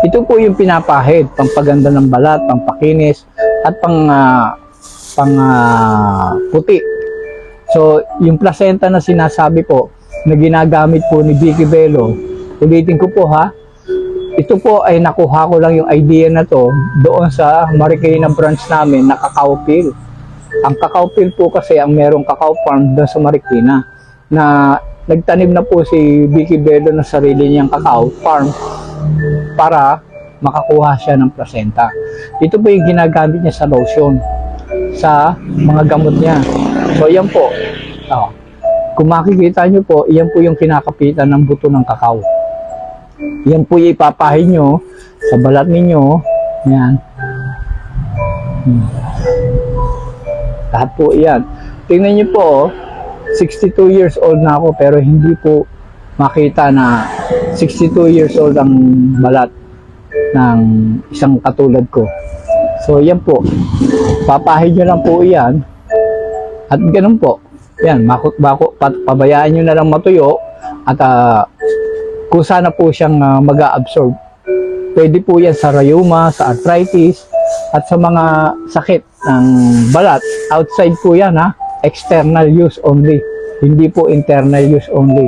Ito po yung pinapahid, pampaganda ng balat, pampakinis, at puti. So, yung placenta na sinasabi po, na ginagamit po ni Vicky Bello, ulitin ko po ha, ito po ay nakuha ko lang yung idea na to doon sa Marikina branch namin na Cacao Field. Ang Cacao Field po kasi ang merong cacao farm doon sa Marikina na nagtanim na po si Vicky Bello ng sarili niyang cacao farm para makakuha siya ng placenta. Ito po yung ginagamit niya sa lotion, sa mga gamot niya. So yan po. Kung makikita nyo po, yan po yung kinakapitan ng buto ng kakao. Yan po yung ipapahid nyo sa balat ninyo. Yan. Lahat po yan. Tingnan nyo po, 62 years old na ako pero hindi po makita na 62 years old ang balat ng isang katulad ko. So yan po. Papahid nyo lang po yan. At ganun po. Yan, pabayaan nyo na lang matuyo at kung sana po siyang mag-absorb. Pwede po yan sa rheuma, sa arthritis, at sa mga sakit ng balat. Outside po yan ha, external use only. Hindi po internal use only.